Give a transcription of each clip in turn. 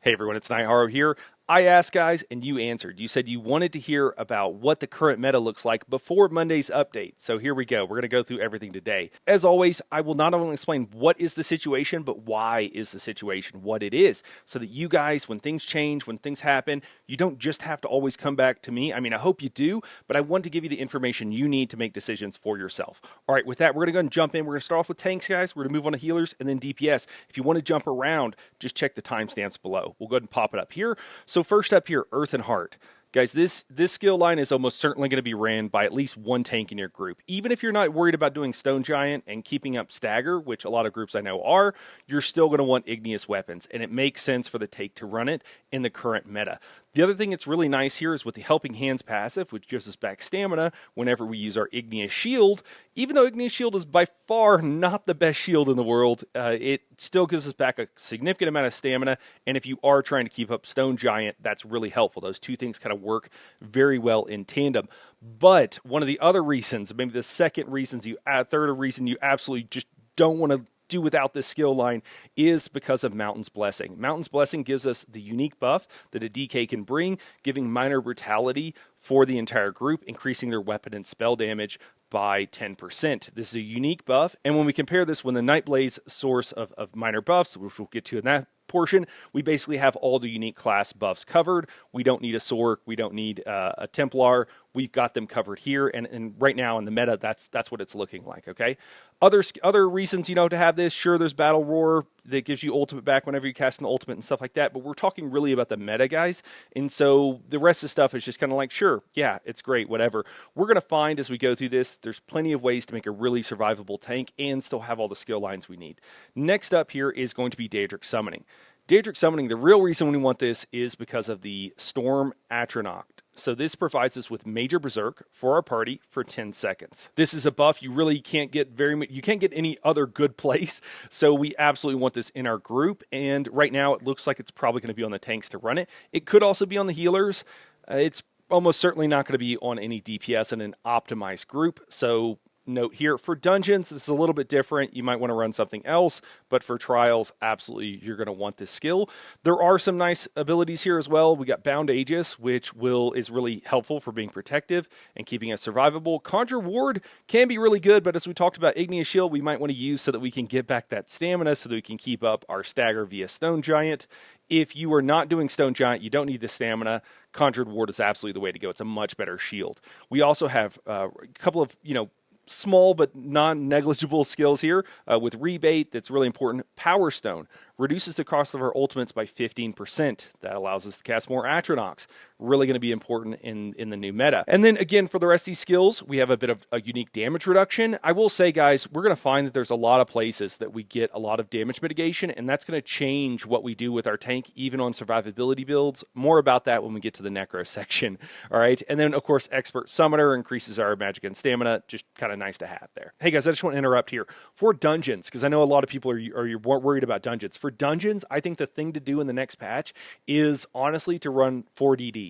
Hey everyone, it's Niharo here. I asked guys and you answered. You said you wanted to hear about what the current meta looks like before Monday's update. So here we go. We're going to go through everything today. As always, I will not only explain what is the situation, but why is the situation what it is. So that you guys, when things change, when things happen, you don't just have to always come back to me. I mean, I hope you do, but I want to give you the information you need to make decisions for yourself. All right, with that, we're going to go and jump in. We're going to start off with tanks, guys. We're going to move on to healers and then DPS. If you want to jump around, just check the timestamps below. We'll go ahead and pop it up here. So first up here, Earth and Heart. Guys, this skill line is almost certainly going to be ran by at least one tank in your group. Even if you're not worried about doing Stone Giant and keeping up Stagger, which a lot of groups I know are, you're still going to want Igneous Weapons, and it makes sense for the tank to run it in the current meta. The other thing that's really nice here is with the Helping Hands passive, which gives us back stamina whenever we use our Igneous Shield. Even though Igneous Shield is by far not the best shield in the world, it still gives us back a significant amount of stamina, and if you are trying to keep up Stone Giant, that's really helpful. Those two things kind of work very well in tandem. But one of the other reasons, maybe the second reasons third reason you absolutely just don't want to do without this skill line is because of Mountain's Blessing. Mountain's Blessing gives us the unique buff that a DK can bring, giving minor brutality for the entire group, increasing their weapon and spell damage by 10%. This is a unique buff, and when we compare this with the Nightblade's source of minor buffs, which we'll get to in that portion, we basically have all the unique class buffs covered. We don't need a Sorc, we don't need a Templar. We've got them covered here, and right now in the meta, that's what it's looking like, okay? Other reasons, to have this, sure, there's Battle Roar that gives you ultimate back whenever you cast an ultimate and stuff like that, but we're talking really about the meta, guys, and so the rest of the stuff is just kind of like, sure, yeah, it's great, whatever. We're going to find as we go through this, there's plenty of ways to make a really survivable tank and still have all the skill lines we need. Next up here is going to be Daedric Summoning. Daedric Summoning, the real reason we want this is because of the Storm Atronach. So this provides us with Major Berserk for our party for 10 seconds. This is a buff you really can't get you can't get any other good place. So we absolutely want this in our group. And right now it looks like it's probably going to be on the tanks to run it. It could also be on the healers. It's almost certainly not going to be on any DPS in an optimized group. So note here, for dungeons, this is a little bit different. You might want to run something else, but for trials, absolutely, you're going to want this skill. There are some nice abilities here as well. We got Bound Aegis, which is really helpful for being protective and keeping us survivable. Conjure Ward can be really good, but as we talked about, Igneous Shield, we might want to use so that we can get back that stamina so that we can keep up our stagger via Stone Giant. If you are not doing Stone Giant, you don't need the stamina. Conjured Ward is absolutely the way to go. It's a much better shield. We also have a couple of, small but non-negligible skills here with Rebate. That's really important. Power Stone reduces the cost of our ultimates by 15%. That allows us to cast more Atronachs. Really going to be important in the new meta. And then again, for the rest of these skills, we have a bit of a unique damage reduction. I will say, guys, we're going to find that there's a lot of places that we get a lot of damage mitigation, and that's going to change what we do with our tank, even on survivability builds. More about that when we get to the Necro section. All right. And then, of course, Expert Summoner increases our magic and stamina. Just kind of nice to have there. Hey, guys, I just want to interrupt here. For dungeons, because I know a lot of people are worried about dungeons. For dungeons, I think the thing to do in the next patch is honestly to run 4 DDs.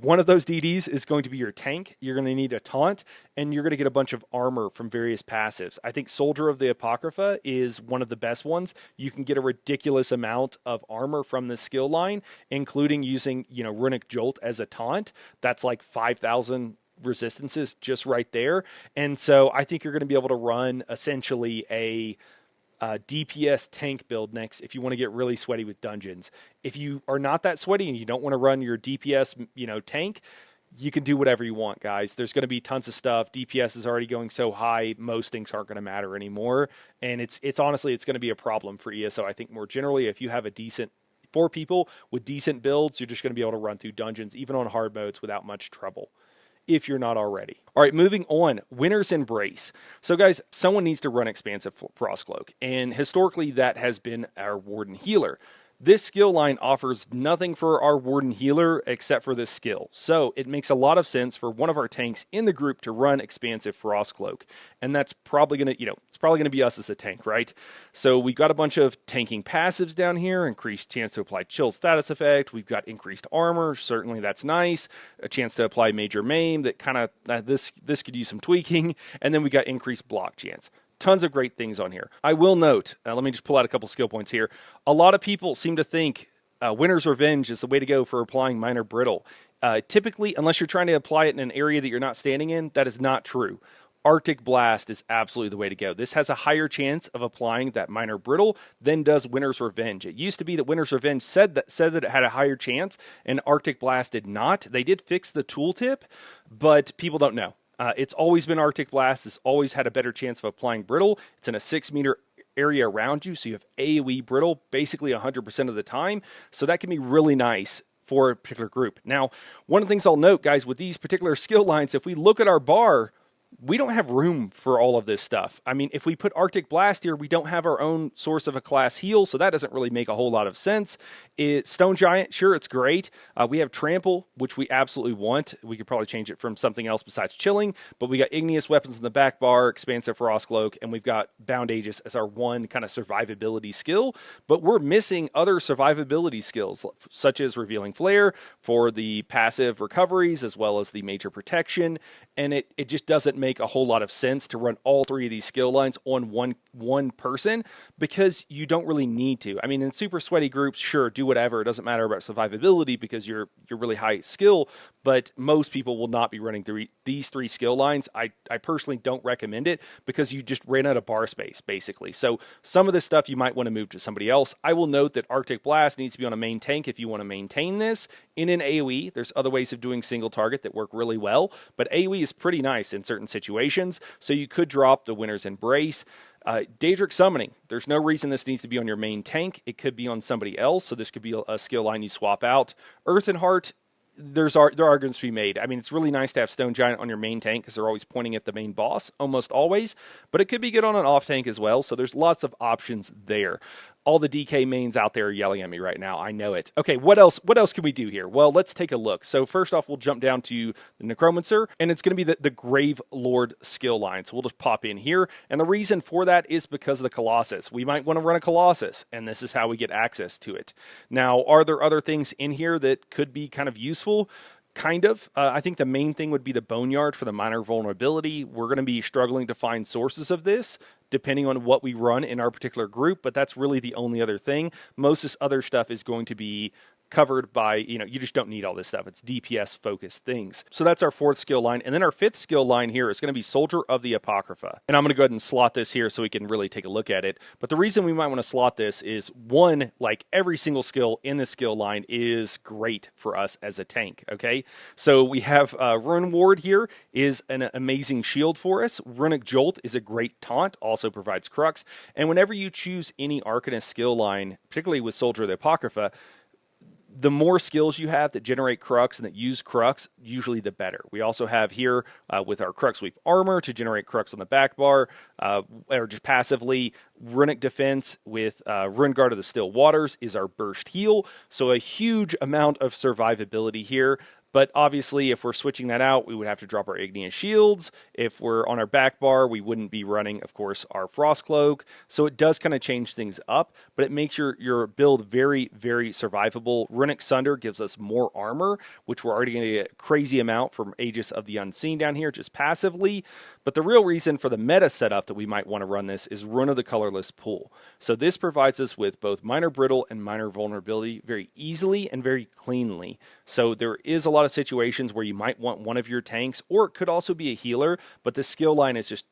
One of those DDs is going to be your tank. You're going to need a taunt, and you're going to get a bunch of armor from various passives. I think Soldier of the Apocrypha is one of the best ones. You can get a ridiculous amount of armor from the skill line, including using, Runic Jolt as a taunt. That's like 5,000 resistances just right there. And so I think you're going to be able to run essentially a DPS tank build next if you want to get really sweaty with dungeons. If you are not that sweaty and you don't want to run your DPS, tank, you can do whatever you want, guys. There's going to be tons of stuff. DPS is already going so high, most things aren't going to matter anymore. And it's honestly, it's going to be a problem for ESO. I think more generally, if you have 4 people with decent builds, you're just going to be able to run through dungeons, even on hard modes, without much trouble, if you're not already. All right, moving on. Winter's Embrace. So, guys, someone needs to run Expansive Frostcloak, and historically that has been our Warden Healer. This skill line offers nothing for our Warden Healer except for this skill. So it makes a lot of sense for one of our tanks in the group to run Expansive Frostcloak. And that's probably going to, it's probably going to be us as a tank, right? So we've got a bunch of tanking passives down here, increased chance to apply chill status effect. We've got increased armor. Certainly that's nice. A chance to apply major maim that kind of, this could use some tweaking. And then we got increased block chance. Tons of great things on here. I will note, let me just pull out a couple skill points here. A lot of people seem to think Winter's Revenge is the way to go for applying minor brittle. Typically, unless you're trying to apply it in an area that you're not standing in, that is not true. Arctic Blast is absolutely the way to go. This has a higher chance of applying that minor brittle than does Winter's Revenge. It used to be that Winter's Revenge said that it had a higher chance, and Arctic Blast did not. They did fix the tooltip, but people don't know. It's always been Arctic Blast. It's always had a better chance of applying brittle. It's in a 6-meter area around you, so you have AoE brittle basically 100% of the time. So that can be really nice for a particular group. Now, one of the things I'll note, guys, with these particular skill lines, if we look at our bar, we don't have room for all of this stuff. I mean, if we put Arctic Blast here, we don't have our own source of a class heal, so that doesn't really make a whole lot of sense. Stone Giant, sure, it's great. We have Trample, which we absolutely want. We could probably change it from something else besides Chilling, but we got Igneous Weapons in the back bar, Expansive Frost Cloak, and we've got Bound Aegis as our one kind of survivability skill, but we're missing other survivability skills, such as Revealing Flare for the passive recoveries, as well as the major protection, and it just doesn't make a whole lot of sense to run all three of these skill lines on one person, because you don't really need to. I mean, in super sweaty groups, sure, do whatever. It doesn't matter about survivability because you're really high skill, but most people will not be running these three skill lines. I personally don't recommend it because you just ran out of bar space, basically. So some of this stuff you might want to move to somebody else. I will note that Arctic Blast needs to be on a main tank if you want to maintain this. In an AoE, there's other ways of doing single target that work really well, but AoE is pretty nice in certain situations, so you could drop the Winter's Embrace. Daedric Summoning, there's no reason this needs to be on your main tank. It could be on somebody else, so this could be a skill line you swap out. Earth and Heart, there are arguments to be made. I mean, it's really nice to have Stone Giant on your main tank because they're always pointing at the main boss, almost always, but it could be good on an off tank as well, so there's lots of options there. All the DK mains out there are yelling at me right now. I know it. Okay, what else can we do here? Well, let's take a look. So first off, we'll jump down to the Necromancer, and it's going to be the Grave Lord skill line. So we'll just pop in here, and the reason for that is because of the Colossus. We might want to run a Colossus, and this is how we get access to it. Now, are there other things in here that could be kind of useful? Kind of. I think the main thing would be the Boneyard for the minor vulnerability. We're going to be struggling to find sources of this, depending on what we run in our particular group, but that's really the only other thing. Most of this other stuff is going to be covered by, you just don't need all this stuff. It's DPS focused things. So that's our fourth skill line. And then our fifth skill line here is going to be Soldier of the Apocrypha. And I'm going to go ahead and slot this here so we can really take a look at it. But the reason we might want to slot this is, one, like every single skill in this skill line is great for us as a tank, okay? So we have Rune Ward here is an amazing shield for us. Runic Jolt is a great taunt, also provides Crux. And whenever you choose any Arcanist skill line, particularly with Soldier of the Apocrypha, the more skills you have that generate Crux and that use Crux, usually the better. We also have here with our Crux Sweep Armor to generate Crux on the back bar, or just passively. Runic Defense with Rune Guard of the Still Waters is our burst heal, so a huge amount of survivability here. But obviously, if we're switching that out, we would have to drop our Igneous Shields. If we're on our back bar, we wouldn't be running, of course, our Frost Cloak. So it does kind of change things up, but it makes your build very, very survivable. Runic Sunder gives us more armor, which we're already going to get a crazy amount from Aegis of the Unseen down here, just passively. But the real reason for the meta setup that we might want to run this is Rune of the Colorless Pool. So this provides us with both minor brittle and minor vulnerability very easily and very cleanly. So there is a lot of situations where you might want one of your tanks, or it could also be a healer, but the skill line is just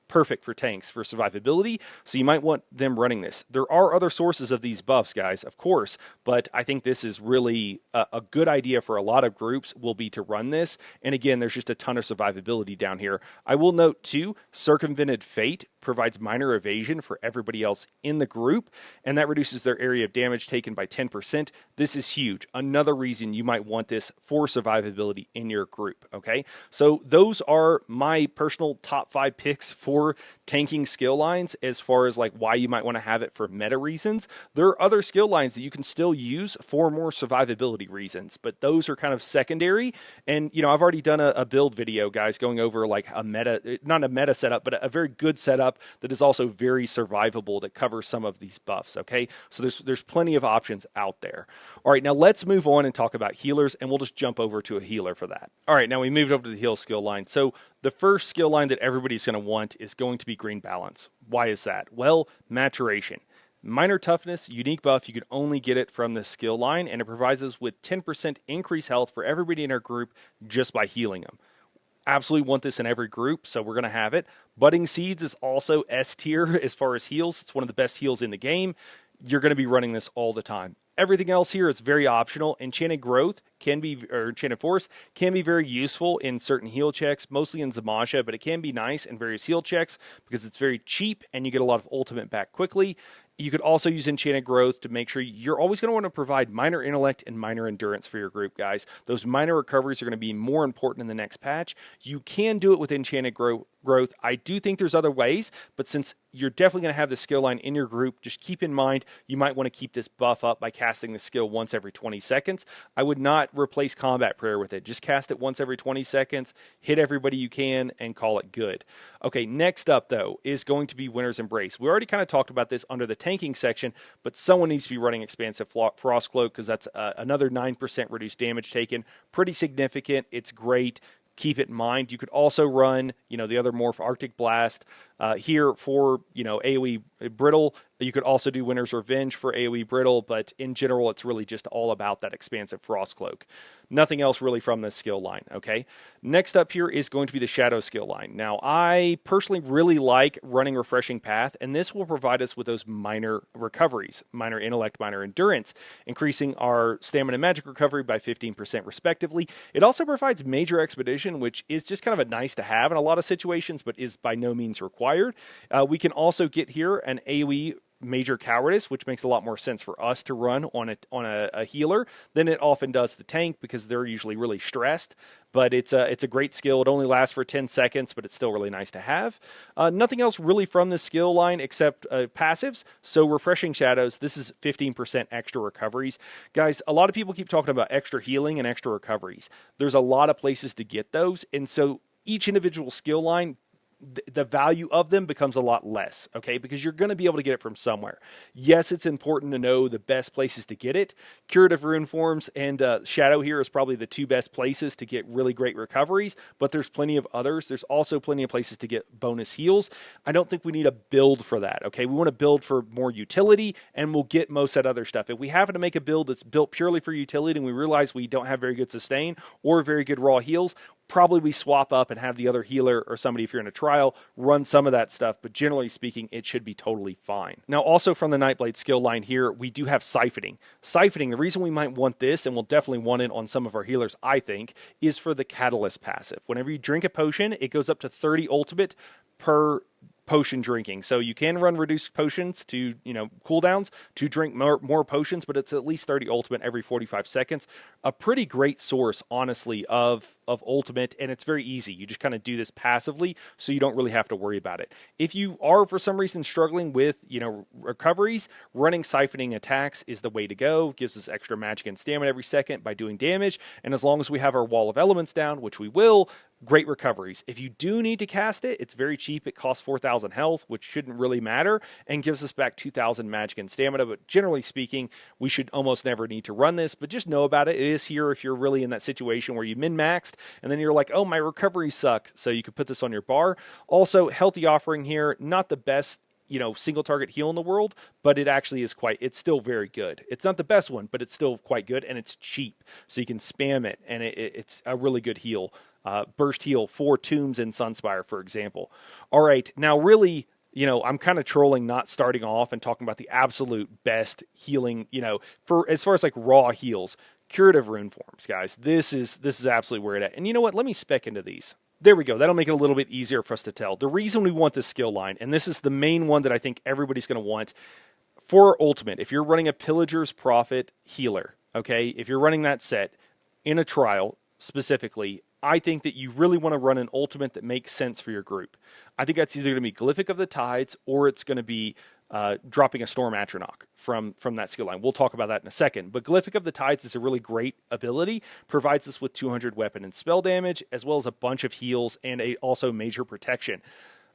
perfect for tanks for survivability, so you might want them running this. There are other sources of these buffs, guys, of course, but I think this is really a good idea for a lot of groups will be to run this. And again, there's just a ton of survivability down here. I will note too, Circumvented Fate provides minor evasion for everybody else in the group, and that reduces their area of damage taken by 10%. This is huge. Another reason you might want this for survivability in your group, okay? So those are my personal top 5 picks for tanking skill lines as far as like why you might want to have it for meta reasons. There are other skill lines that you can still use for more survivability reasons, but those are kind of secondary. And, I've already done a build video, guys, going over like a meta, not a meta setup, but a very good setup that is also very survivable that covers some of these buffs, okay? So there's plenty of options out there. All right, now let's move on and talk about healers, and we'll just jump over to a healer for that. All right, now we moved over to the heal skill line. So the first skill line that everybody's going to want is going to be Green Balance. Why is that? Well, Maturation. Minor Toughness, unique buff. You can only get it from the skill line, and it provides us with 10% increased health for everybody in our group just by healing them. Absolutely want this in every group, so we're going to have it. Budding Seeds is also S tier as far as heals. It's one of the best heals in the game. You're going to be running this all the time. Everything else here is very optional. Enchanted Growth can be, or Enchanted Force can be very useful in certain heal checks, mostly in Zamasha, but it can be nice in various heal checks because it's very cheap and you get a lot of ultimate back quickly. You could also use Enchanted Growth to make sure you're always going to want to provide minor intellect and minor endurance for your group, guys. Those minor recoveries are going to be more important in the next patch. You can do it with Enchanted Growth. I do think there's other ways, but since you're definitely going to have the skill line in your group, just keep in mind you might want to keep this buff up by casting the skill once every 20 seconds. I would not replace Combat Prayer with it. Just cast it once every 20 seconds, hit everybody you can, and call it good. Okay, next up, though, is going to be Winter's Embrace. We already kind of talked about this under the tanking section, but someone needs to be running Expansive Frost Cloak because that's another 9% reduced damage taken. Pretty significant. It's great. Keep it in mind. You could also run, the other Morph Arctic Blast here for, AoE Brittle. You could also do Winter's Revenge for AoE Brittle, but in general, it's really just all about that Expansive Frost Cloak. Nothing else really from this skill line, okay? Next up here is going to be the Shadow skill line. Now, I personally really like running Refreshing Path, and this will provide us with those minor recoveries, minor intellect, minor endurance, increasing our stamina and magic recovery by 15% respectively. It also provides Major Expedition, which is just kind of a nice to have in a lot of situations, but is by no means required. We can also get here an AoE Major Cowardice, which makes a lot more sense for us to run on a healer than it often does the tank because they're usually really stressed. But it's a great skill. It only lasts for 10 seconds, but it's still really nice to have. Nothing else really from this skill line except passives. So Refreshing Shadows, this is 15% extra recoveries. Guys, a lot of people keep talking about extra healing and extra recoveries. There's a lot of places to get those, and so each individual skill line, the value of them becomes a lot less, okay? Because you're going to be able to get it from somewhere. Yes, it's important to know the best places to get it. Curative Rune Forms and Shadow here is probably the two best places to get really great recoveries, but there's plenty of others. There's also plenty of places to get bonus heals. I don't think we need a build for that, okay? We want to build for more utility, and we'll get most of that other stuff. If we happen to make a build that's built purely for utility and we realize we don't have very good sustain or very good raw heals, probably we swap up and have the other healer or somebody, if you're in a trial, run some of that stuff, but generally speaking, it should be totally fine. Now, also from the Nightblade skill line here, we do have Siphoning. Siphoning, the reason we might want this, and we'll definitely want it on some of our healers, I think, is for the Catalyst passive. Whenever you drink a potion, it goes up to 30 ultimate per potion drinking. So you can run reduced potions to, cooldowns to drink more potions, but it's at least 30 ultimate every 45 seconds. A pretty great source, honestly, of ultimate, and it's very easy. You just kind of do this passively, so you don't really have to worry about it. If you are, for some reason, struggling with, recoveries, running Siphoning attacks is the way to go. Gives us extra magic and stamina every second by doing damage, and as long as we have our Wall of Elements down, which we will, great recoveries. If you do need to cast it, it's very cheap. It costs 4,000 health, which shouldn't really matter, and gives us back 2,000 magic and stamina. But generally speaking, we should almost never need to run this, but just know about it. It is here if you're really in that situation where you min-maxed, and then you're like, oh, my recovery sucks. So you could put this on your bar. Also, Healthy Offering here, not the best single target heal in the world, but it actually is it's still very good. It's not the best one, but it's still quite good, and it's cheap. So you can spam it, and it's a really good heal. Burst heal for Tombs and Sunspire, for example. All right, now really, I'm kind of trolling not starting off and talking about the absolute best healing, for as far as like raw heals. Curative Rune Forms, guys. This is absolutely where it at. And you know what? Let me spec into these. There we go. That'll make it a little bit easier for us to tell. The reason we want this skill line, and this is the main one that I think everybody's going to want, for Ultimate, if you're running a Pillager's Prophet healer, okay, if you're running that set in a trial specifically, I think that you really want to run an Ultimate that makes sense for your group. I think that's either going to be Glyphic of the Tides, or it's going to be dropping a Storm Atronach from that skill line. We'll talk about that in a second. But Glyphic of the Tides is a really great ability, provides us with 200 weapon and spell damage, as well as a bunch of heals and also major protection.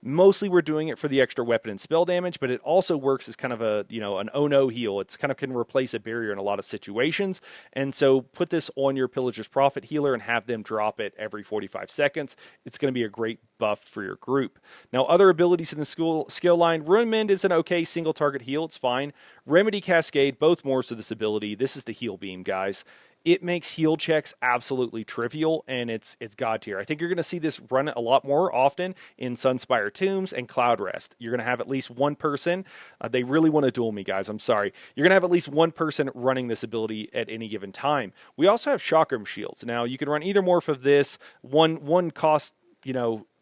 Mostly we're doing it for the extra weapon and spell damage, but it also works as kind of a, an oh no heal. It's kind of can replace a barrier in a lot of situations. And so put this on your Pillager's Prophet healer and have them drop it every 45 seconds. It's going to be a great buff for your group. Now, other abilities in the skill line, Ruin Mend is an okay single target heal. It's fine. Remedy Cascade, both morphs of this ability. This is the heal beam, guys. It makes heal checks absolutely trivial, and it's god tier. I think you're going to see this run a lot more often in Sunspire Tombs and Cloud Rest. You're going to have at least one person. They really want to duel me, guys. I'm sorry. You're going to have at least one person running this ability at any given time. We also have Chakram Shields. Now, you can run either morph of this. One costs,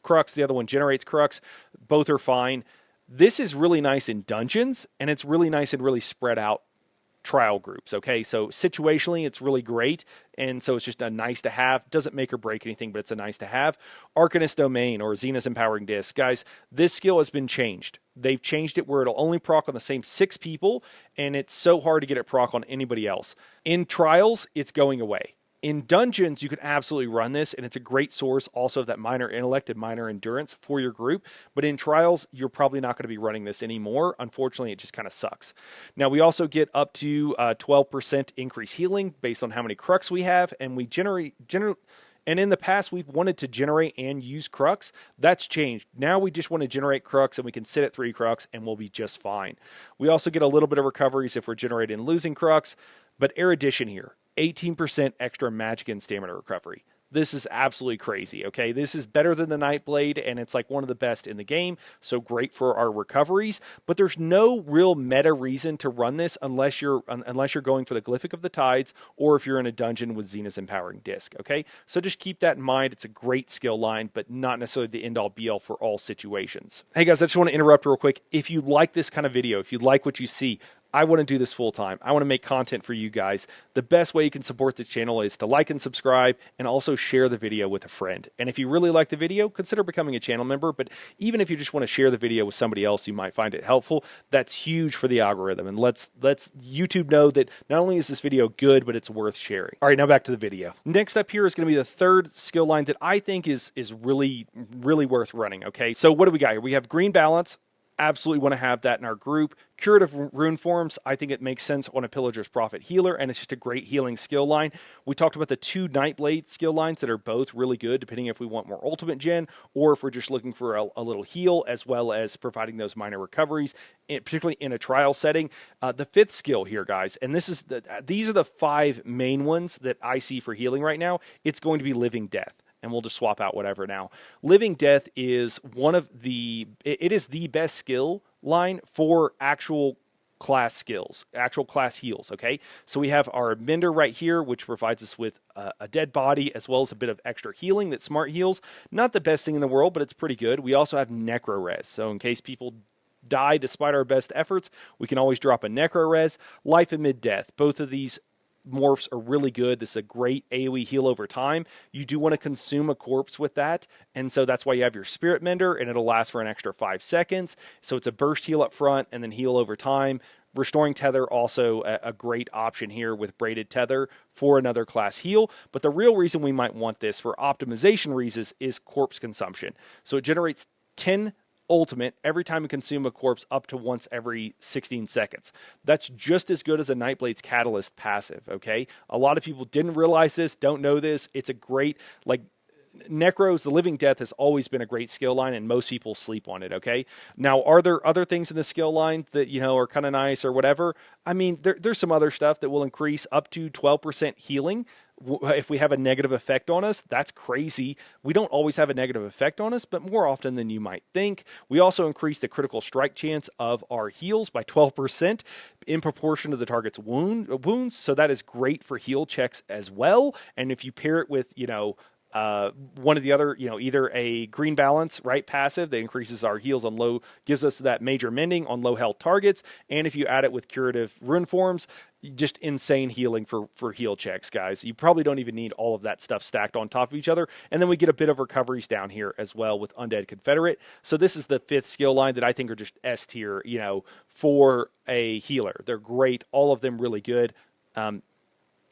Crux. The other one generates Crux. Both are fine. This is really nice in dungeons, and it's really nice and really spread out trial groups. Okay, so situationally it's really great, and so it's just a nice to have. Doesn't make or break anything, but it's a nice to have. Arcanist Domain or Zenith's Empowering Disc, guys, this skill has been changed. They've changed it where it'll only proc on the same 6 people, and it's so hard to get it proc on anybody else. In trials, it's going away. In dungeons, you can absolutely run this, and it's a great source also of that minor intellect and minor endurance for your group. But in trials, you're probably not going to be running this anymore. Unfortunately, it just kind of sucks. Now, we also get up to 12% increased healing based on how many Crux we have, and we generate. And in the past, we've wanted to generate and use Crux. That's changed. Now we just want to generate Crux, and we can sit at 3 Crux, and we'll be just fine. We also get a little bit of recoveries if we're generating and losing Crux. But Erudition here, 18% extra magic and stamina recovery. This is absolutely crazy, okay? This is better than the Nightblade, and it's like one of the best in the game, so great for our recoveries. But there's no real meta reason to run this unless you're going for the Glyphic of the Tides, or if you're in a dungeon with Zenith's Empowering Disc, okay? So just keep that in mind. It's a great skill line, but not necessarily the end-all be-all for all situations. Hey guys, I just want to interrupt real quick. If you like this kind of video, if you like what you see, I want to do this full time. I want to make content for you guys. The best way you can support the channel is to like and subscribe, and also share the video with a friend. And if you really like the video, consider becoming a channel member. But even if you just want to share the video with somebody else, you might find it helpful. That's huge for the algorithm. And let's YouTube know that not only is this video good, but it's worth sharing. All right, now back to the video. Next up here is going to be the third skill line that I think is really, really worth running. Okay, so what do we got here? We have Green Balance. Absolutely want to have that in our group. Curative Rune Forms, I think it makes sense on a Pillager's Prophet healer, and it's just a great healing skill line. We talked about the 2 Nightblade skill lines that are both really good, depending if we want more Ultimate Gen, or if we're just looking for a little heal, as well as providing those minor recoveries, particularly in a trial setting. The 5th skill here, guys, and these are the 5 main ones that I see for healing right now. It's going to be Living Death. And we'll just swap out whatever now. Living Death is it is the best skill line for actual class skills, actual class heals, okay? So we have our Mender right here, which provides us with a dead body, as well as a bit of extra healing that Smart heals. Not the best thing in the world, but it's pretty good. We also have Necro Res, so in case people die despite our best efforts, we can always drop a Necro Res. Life amid Death, both of these morphs are really good. This is a great AoE heal over time. You do want to consume a corpse with that, and so that's why you have your Spirit Mender, and it'll last for an extra 5 seconds. So it's a burst heal up front and then heal over time. Restoring Tether, also a great option here with Braided Tether for another class heal. But the real reason we might want this for optimization reasons is corpse consumption. So it generates 10 ultimate every time you consume a corpse up to once every 16 seconds. That's just as good as a Nightblade's Catalyst passive, okay? A lot of people didn't realize this, don't know this. It's a great, Necros, the Living Death has always been a great skill line, and most people sleep on it, okay? Now, are there other things in the skill line that, are kind of nice or whatever? I mean, there's some other stuff that will increase up to 12% healing if we have a negative effect on us. That's crazy. We don't always have a negative effect on us, but more often than you might think. We also increase the critical strike chance of our heals by 12% in proportion to the target's wounds. So that is great for heal checks as well. And if you pair it with, one of the other, either a Green Balance, right, passive that increases our heals on low, gives us that major mending on low health targets. And if you add it with Curative Rune Forms, just insane healing for heal checks, guys. You probably don't even need all of that stuff stacked on top of each other. And then we get a bit of recoveries down here as well with Undead Confederate. So this is the 5th skill line that I think are just S tier, for a healer. They're great. All of them really good.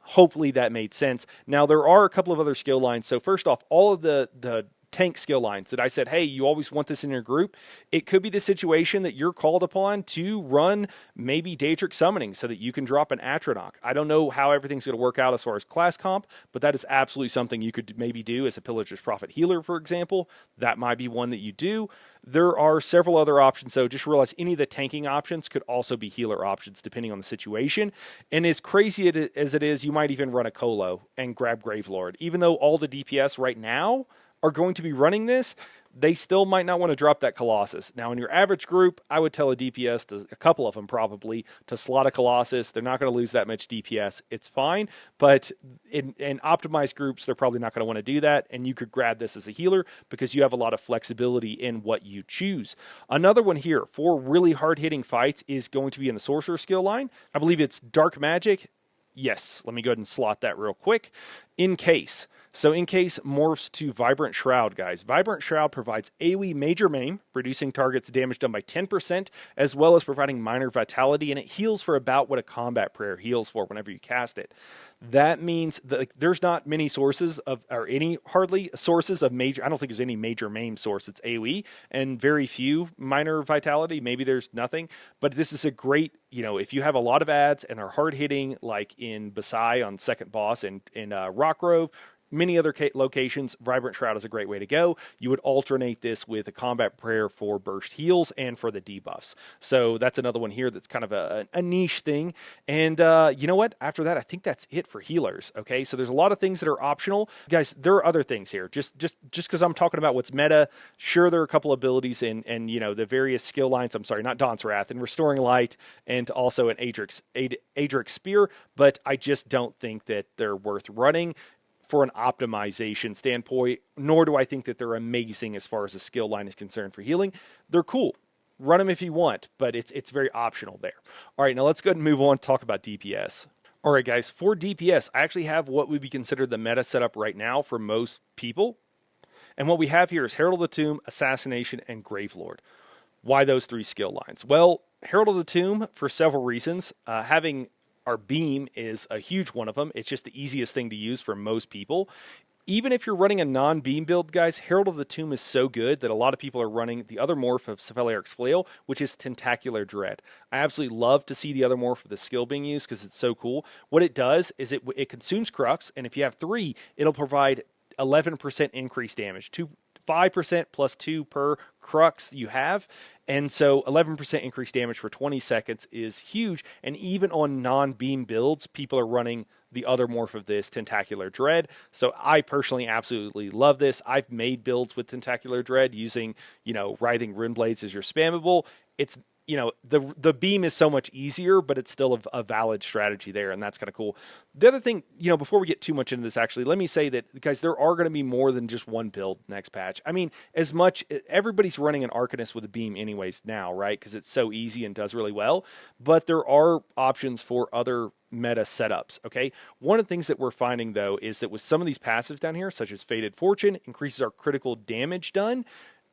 Hopefully that made sense. Now, there are a couple of other skill lines. So first off, all of the tank skill lines that I said, hey, you always want this in your group. It could be the situation that you're called upon to run maybe Daedric Summoning so that you can drop an Atronach. I don't know how everything's going to work out as far as class comp, but that is absolutely something you could maybe do as a Pillager's Prophet healer, for example. That might be one that you do. There are several other options, so just realize any of the tanking options could also be healer options depending on the situation. And as crazy as it is, you might even run a Colo and grab Gravelord. Even though all the DPS right now are going to be running this, they still might not want to drop that Colossus. Now, in your average group, I would tell a DPS, a couple of them probably, to slot a Colossus. They're not going to lose that much DPS. It's fine, but in optimized groups, they're probably not going to want to do that, and you could grab this as a healer because you have a lot of flexibility in what you choose. Another one here for really hard-hitting fights is going to be in the Sorcerer skill line. I believe it's Dark Magic. Yes, let me go ahead and slot that real quick. Encase. So Encase morphs to Vibrant Shroud, guys. Vibrant Shroud provides AoE Major Maim, reducing targets' damage done by 10%, as well as providing minor vitality, and it heals for about what a combat prayer heals for whenever you cast it. That means that there's not many sources of, or any hardly sources of major, I don't think there's any Major Maim source. It's AoE, and very few minor vitality. Maybe there's nothing, but this is a great, if you have a lot of ads and are hard hitting, like in Basai on second boss and in Rockgrove, many other locations, Vibrant Shroud is a great way to go. You would alternate this with a Combat Prayer for burst heals and for the debuffs. So that's another one here that's kind of a niche thing. And you know what? After that, I think that's it for healers. Okay, so there's a lot of things that are optional. Guys, there are other things here. Just because I'm talking about what's meta, sure, there are a couple abilities and the various skill lines. I'm sorry, not Dawn's Wrath, and Restoring Light, and also an Adric Spear, but I just don't think that they're worth running for an optimization standpoint, nor do I think that they're amazing as far as the skill line is concerned for healing. They're cool. Run them if you want, but it's very optional there. All right, now let's go ahead and move on to talk about DPS. All right, guys, for DPS, I actually have what would be considered the meta setup right now for most people. And what we have here is Herald of the Tomb, Assassination, and Gravelord. Why those three skill lines? Well, Herald of the Tomb, for several reasons. Having our beam is a huge one of them. It's just the easiest thing to use for most people. Even if you're running a non-beam build, guys, Herald of the Tomb is so good that a lot of people are running the other morph of Cephaliarch's Flail, which is Tentacular Dread. I absolutely love to see the other morph of the skill being used because it's so cool. What it does is it consumes Crux, and if you have 3, it'll provide 11% increased damage, 5% plus 2 per Crux you have. And so 11% increased damage for 20 seconds is huge. And even on non-beam builds, people are running the other morph of this, Tentacular Dread. So I personally absolutely love this. I've made builds with Tentacular Dread using, Writhing Runeblades as your spammable. It's the beam is so much easier, but it's still a valid strategy there, and that's kind of cool. The other thing, before we get too much into this, actually, let me say that, guys, there are going to be more than just one build next patch. I mean, everybody's running an Arcanist with a beam anyways now, right? Because it's so easy and does really well, but there are options for other meta setups, okay? One of the things that we're finding, though, is that with some of these passives down here, such as Fated Fortune, increases our critical damage done,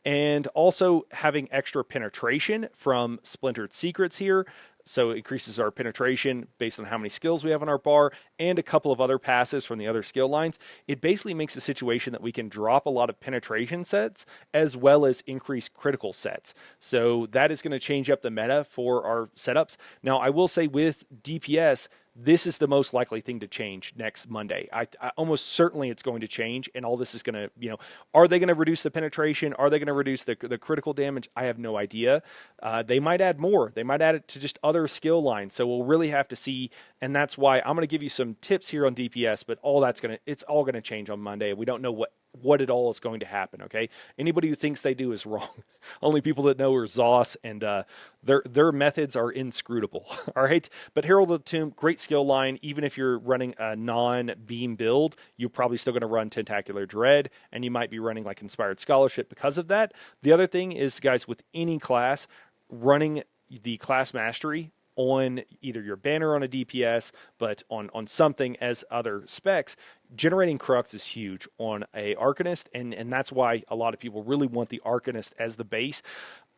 and also having extra penetration from Splintered Secrets here. So it increases our penetration based on how many skills we have on our bar, and a couple of other passes from the other skill lines. It basically makes a situation that we can drop a lot of penetration sets as well as increase critical sets. So that is going to change up the meta for our setups. Now, I will say with DPS, this is the most likely thing to change next Monday. I almost certainly it's going to change, and all this is going to, are they going to reduce the penetration? Are they going to reduce the critical damage? I have no idea. They might add more. They might add it to just other skill lines. So we'll really have to see, and that's why I'm going to give you some tips here on DPS, but it's all going to change on Monday. We don't know what it all is going to happen, okay? Anybody who thinks they do is wrong. Only people that know are Zoss, and their methods are inscrutable, all right? But Herald of the Tomb, great skill line. Even if you're running a non-beam build, you're probably still going to run Tentacular Dread, and you might be running like Inspired Scholarship because of that. The other thing is, guys, with any class, running the class mastery on either your banner on a DPS, but on something as other specs, generating Crux is huge on a Arcanist, and that's why a lot of people really want the Arcanist as the base.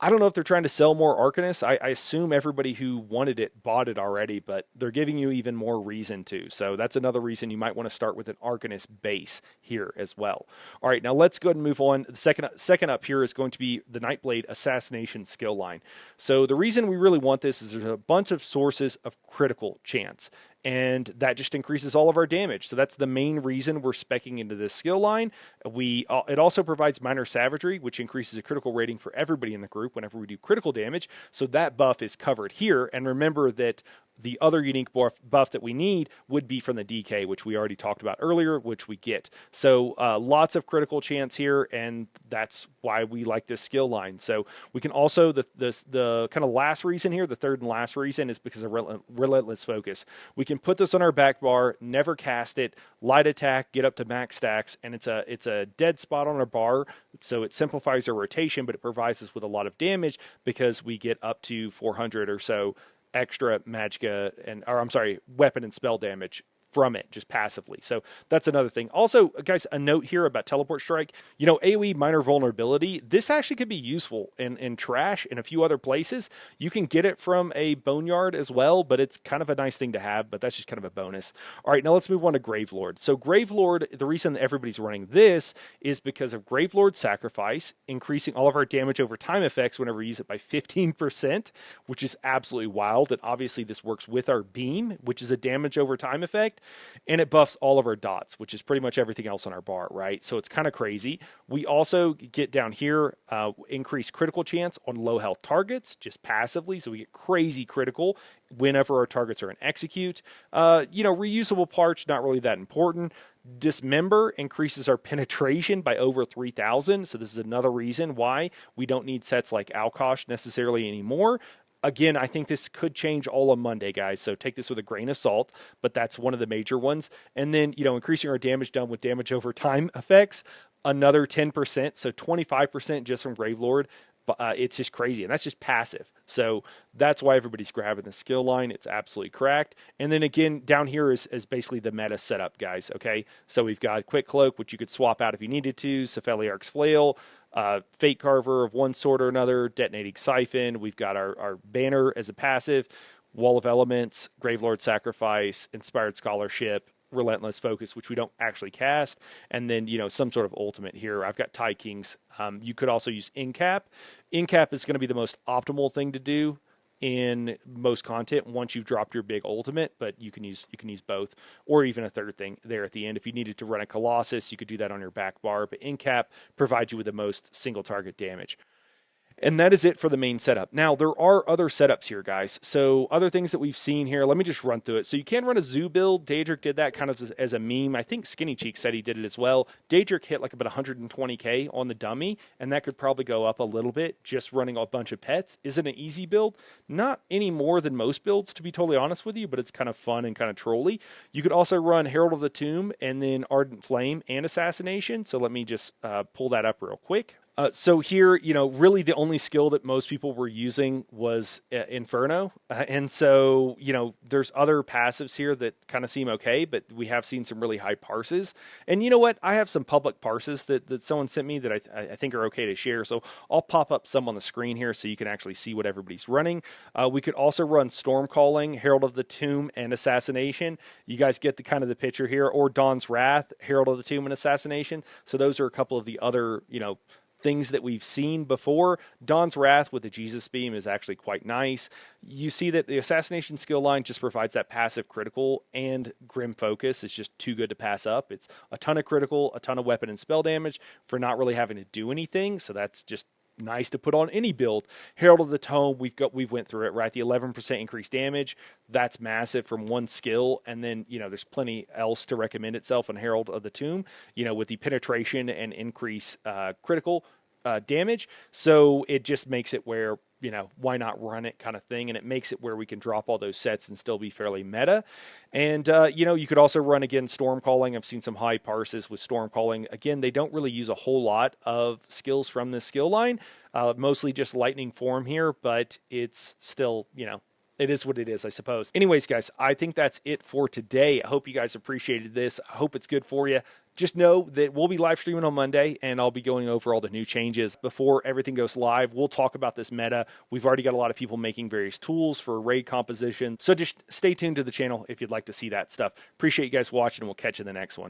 I don't know if they're trying to sell more Arcanist. I assume everybody who wanted it bought it already, but they're giving you even more reason to. So that's another reason you might want to start with an Arcanist base here as well. All right, now let's go ahead and move on. The second up here is going to be the Nightblade Assassination skill line. So the reason we really want this is there's a bunch of sources of critical chance, and that just increases all of our damage. So that's the main reason we're speccing into this skill line. It also provides Minor Savagery, which increases a critical rating for everybody in the group whenever we do critical damage. So that buff is covered here. And remember that the other unique buff that we need would be from the DK, which we already talked about earlier, which we get. So lots of critical chance here, and that's why we like this skill line. So we can also, the kind of last reason here, the third and last reason, is because of Relentless Focus. We can put this on our back bar, never cast it, light attack, get up to max stacks, and it's a dead spot on our bar, so it simplifies our rotation, but it provides us with a lot of damage because we get up to 400 or so extra weapon and spell damage from it just passively. So that's another thing. Also, guys, a note here about Teleport Strike. AoE minor vulnerability, this actually could be useful in Trash and a few other places. You can get it from a Boneyard as well, but it's kind of a nice thing to have, but that's just kind of a bonus. All right, now let's move on to Gravelord. So Gravelord, the reason that everybody's running this is because of Gravelord Sacrifice, increasing all of our damage over time effects whenever we use it by 15%, which is absolutely wild. And obviously this works with our Beam, which is a damage over time effect. And it buffs all of our dots, which is pretty much everything else on our bar, right? So it's kind of crazy. We also get down here, increased critical chance on low health targets, just passively. So we get crazy critical whenever our targets are in execute. Reusable parts, not really that important. Dismember increases our penetration by over 3,000. So this is another reason why we don't need sets like Alkosh necessarily anymore. Again, I think this could change all on Monday, guys, so take this with a grain of salt, but that's one of the major ones. And then, increasing our damage done with damage over time effects, another 10%, so 25% just from Gravelord. It's just crazy, and that's just passive. So that's why everybody's grabbing the skill line. It's absolutely cracked. And then again, down here is basically the meta setup, guys, okay? So we've got Quick Cloak, which you could swap out if you needed to, Cephaliarch's Flail, Fate Carver of one sort or another, Detonating Siphon. We've got our banner as a passive, Wall of Elements, Gravelord Sacrifice, Inspired Scholarship, Relentless Focus, which we don't actually cast, and then some sort of ultimate here. I've got Ty Kings. You could also use Incap. Incap is going to be the most optimal thing to do in most content once you've dropped your big ultimate, but you can use both, or even a third thing there at the end. If you needed to run a Colossus, you could do that on your back bar, but Incap provides you with the most single target damage. And that is it for the main setup. Now, there are other setups here, guys. So other things that we've seen here, let me just run through it. So you can run a Zoo build. Daedric did that kind of as a meme. I think Skinny Cheek said he did it as well. Daedric hit like about 120k on the dummy, and that could probably go up a little bit just running a bunch of pets. Is it an easy build? Not any more than most builds, to be totally honest with you, but it's kind of fun and kind of trolly. You could also run Herald of the Tomb and then Ardent Flame and Assassination. So let me just pull that up real quick. So here, really the only skill that most people were using was Inferno. And so, there's other passives here that kind of seem okay, but we have seen some really high parses. And you know what? I have some public parses that someone sent me that I think are okay to share. So I'll pop up some on the screen here so you can actually see what everybody's running. We could also run Storm Calling, Herald of the Tomb, and Assassination. You guys get the picture here, or Dawn's Wrath, Herald of the Tomb, and Assassination. So those are a couple of the other, things that we've seen before. Dawn's Wrath with the Jesus Beam is actually quite nice. You see that the Assassination skill line just provides that passive critical, and Grim Focus is just too good to pass up. It's a ton of critical, a ton of weapon and spell damage for not really having to do anything, so that's just nice to put on any build. Herald of the Tomb, we've went through it, right? The 11% increased damage, that's massive from one skill, and then there's plenty else to recommend itself on Herald of the Tomb, with the penetration and increase critical damage. So it just makes it where why not run it kind of thing, and it makes it where we can drop all those sets and still be fairly meta. And you could also run again Storm Calling. I've seen some high parses with Storm Calling. Again, they don't really use a whole lot of skills from this skill line, mostly just Lightning Form here, but it's still it is what it is, I suppose. Anyways, guys, I think that's it for today. I hope you guys appreciated this. I hope it's good for you. Just know that we'll be live streaming on Monday, and I'll be going over all the new changes. Before everything goes live, we'll talk about this meta. We've already got a lot of people making various tools for raid composition. So just stay tuned to the channel if you'd like to see that stuff. Appreciate you guys watching, and we'll catch you in the next one.